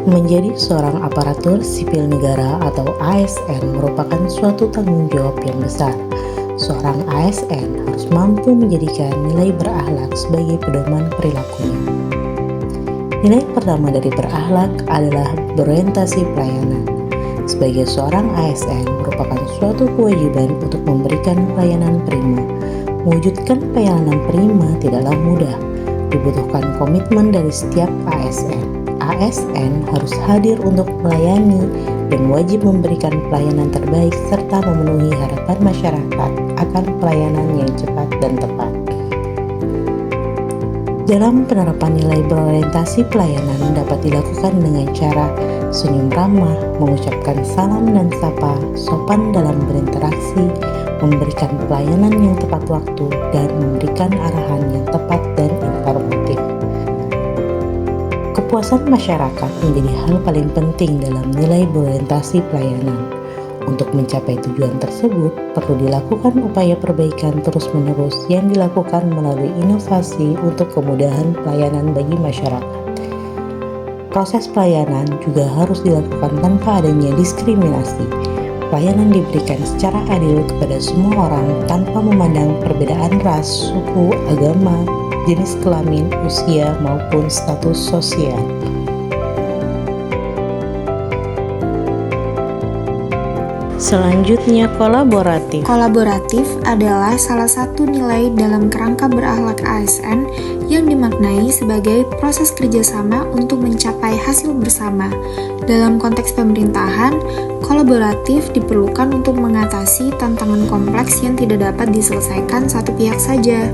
Menjadi seorang aparatur sipil negara atau ASN merupakan suatu tanggung jawab yang besar. Seorang ASN harus mampu menjadikan nilai berakhlak sebagai pedoman perilakunya. Nilai pertama dari berakhlak adalah berorientasi pelayanan. Sebagai seorang ASN merupakan suatu kewajiban untuk memberikan pelayanan prima. Mewujudkan pelayanan prima tidaklah mudah. Dibutuhkan komitmen dari setiap ASN. ASN harus hadir untuk melayani dan wajib memberikan pelayanan terbaik serta memenuhi harapan masyarakat akan pelayanan yang cepat dan tepat. Dalam penerapan nilai berorientasi pelayanan dapat dilakukan dengan cara senyum ramah, mengucapkan salam dan sapa, sopan dalam berinteraksi, memberikan pelayanan yang tepat waktu, dan memberikan arahan yang tepat dan informatif. Kepuasan masyarakat menjadi hal paling penting dalam nilai berorientasi pelayanan. Untuk mencapai tujuan tersebut, perlu dilakukan upaya perbaikan terus-menerus yang dilakukan melalui inovasi untuk kemudahan pelayanan bagi masyarakat. Proses pelayanan juga harus dilakukan tanpa adanya diskriminasi. Pelayanan diberikan secara adil kepada semua orang tanpa memandang perbedaan ras, suku, agama, jenis kelamin, usia, maupun status sosial. Selanjutnya, kolaboratif. Kolaboratif adalah salah satu nilai dalam kerangka berakhlak ASN yang dimaknai sebagai proses kerjasama untuk mencapai hasil bersama. Dalam konteks pemerintahan, kolaboratif diperlukan untuk mengatasi tantangan kompleks yang tidak dapat diselesaikan satu pihak saja.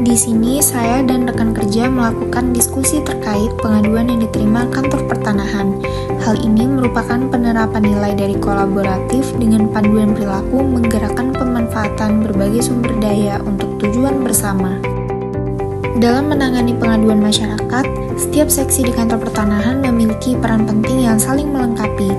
Di sini, saya dan rekan kerja melakukan diskusi terkait pengaduan yang diterima kantor pertanahan. Hal ini merupakan penerapan nilai dari kolaboratif dengan panduan perilaku menggerakkan pemanfaatan berbagai sumber daya untuk tujuan bersama. Dalam menangani pengaduan masyarakat, setiap seksi di kantor pertanahan memiliki peran penting yang saling melengkapi.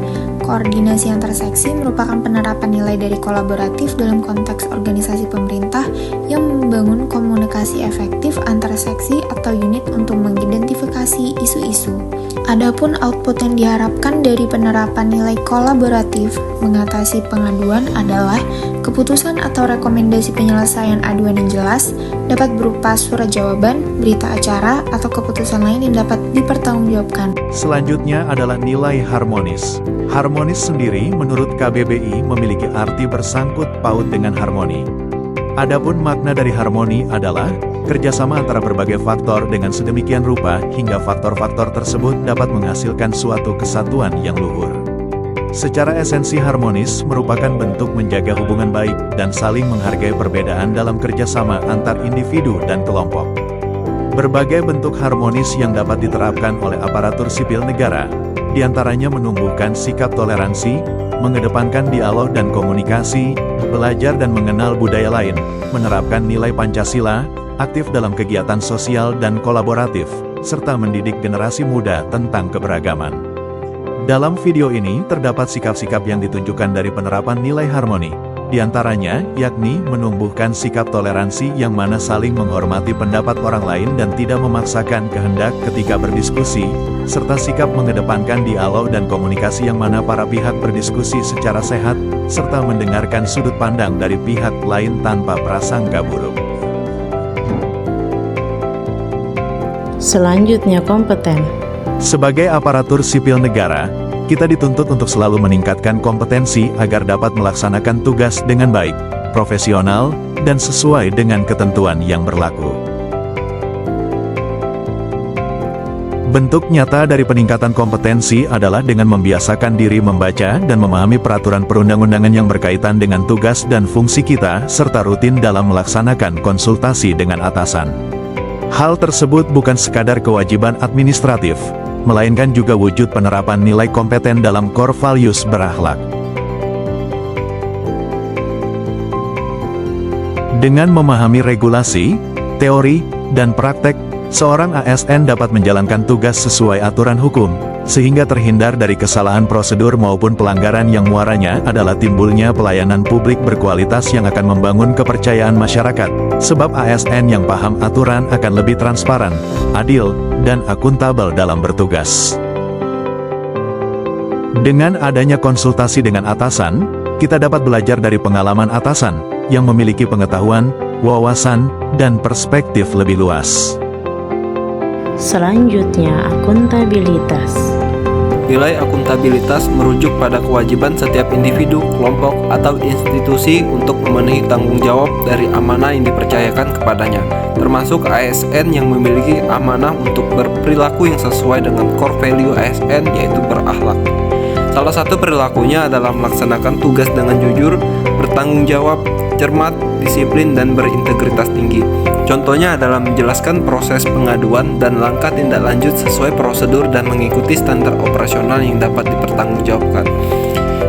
Koordinasi antar seksi merupakan penerapan nilai dari kolaboratif dalam konteks organisasi pemerintah yang membangun komunikasi efektif antar seksi atau unit untuk mengidentifikasi isu-isu. Adapun output yang diharapkan dari penerapan nilai kolaboratif mengatasi pengaduan adalah keputusan atau rekomendasi penyelesaian aduan yang jelas, dapat berupa surat jawaban, berita acara, atau keputusan lain yang dapat dipertanggungjawabkan. Selanjutnya adalah nilai harmonis. Harmonis sendiri menurut KBBI memiliki arti bersangkut paut dengan harmoni. Adapun makna dari harmoni adalah kerjasama antara berbagai faktor dengan sedemikian rupa hingga faktor-faktor tersebut dapat menghasilkan suatu kesatuan yang luhur. Secara esensi harmonis merupakan bentuk menjaga hubungan baik dan saling menghargai perbedaan dalam kerjasama antar individu dan kelompok. Berbagai bentuk harmonis yang dapat diterapkan oleh aparatur sipil negara, diantaranya menumbuhkan sikap toleransi, mengedepankan dialog dan komunikasi, belajar dan mengenal budaya lain, menerapkan nilai Pancasila, aktif dalam kegiatan sosial dan kolaboratif, serta mendidik generasi muda tentang keberagaman. Dalam video ini terdapat sikap-sikap yang ditunjukkan dari penerapan nilai harmoni, diantaranya yakni menumbuhkan sikap toleransi yang mana saling menghormati pendapat orang lain dan tidak memaksakan kehendak ketika berdiskusi, serta sikap mengedepankan dialog dan komunikasi yang mana para pihak berdiskusi secara sehat, serta mendengarkan sudut pandang dari pihak lain tanpa prasangka buruk. Selanjutnya, kompeten. Sebagai aparatur sipil negara, kita dituntut untuk selalu meningkatkan kompetensi agar dapat melaksanakan tugas dengan baik, profesional, dan sesuai dengan ketentuan yang berlaku. Bentuk nyata dari peningkatan kompetensi adalah dengan membiasakan diri membaca dan memahami peraturan perundang-undangan yang berkaitan dengan tugas dan fungsi kita, serta rutin dalam melaksanakan konsultasi dengan atasan. Hal tersebut bukan sekadar kewajiban administratif, melainkan juga wujud penerapan nilai kompeten dalam core values berakhlak. Dengan memahami regulasi, teori, dan praktek, seorang ASN dapat menjalankan tugas sesuai aturan hukum, sehingga terhindar dari kesalahan prosedur maupun pelanggaran yang muaranya adalah timbulnya pelayanan publik berkualitas yang akan membangun kepercayaan masyarakat, sebab ASN yang paham aturan akan lebih transparan, adil, dan akuntabel dalam bertugas. Dengan adanya konsultasi dengan atasan, kita dapat belajar dari pengalaman atasan yang memiliki pengetahuan, wawasan, dan perspektif lebih luas. Selanjutnya, akuntabilitas. Nilai akuntabilitas merujuk pada kewajiban setiap individu, kelompok, atau institusi untuk memenuhi tanggung jawab dari amanah yang dipercayakan kepadanya, termasuk ASN yang memiliki amanah untuk berperilaku yang sesuai dengan core value ASN, yaitu berakhlak. Salah satu perilakunya adalah melaksanakan tugas dengan jujur, bertanggung jawab, cermat, disiplin, dan berintegritas tinggi. Contohnya adalah menjelaskan proses pengaduan dan langkah tindak lanjut sesuai prosedur dan mengikuti standar operasional yang dapat dipertanggungjawabkan.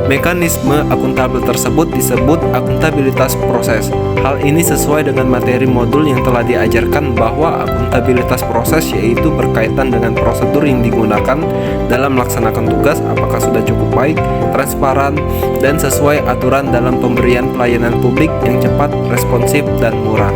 Mekanisme akuntabel tersebut disebut akuntabilitas proses. Hal ini sesuai dengan materi modul yang telah diajarkan bahwa akuntabilitas proses yaitu berkaitan dengan prosedur yang digunakan dalam melaksanakan tugas, apakah sudah cukup baik, transparan, dan sesuai aturan dalam pemberian pelayanan publik yang cepat, responsif, dan murah.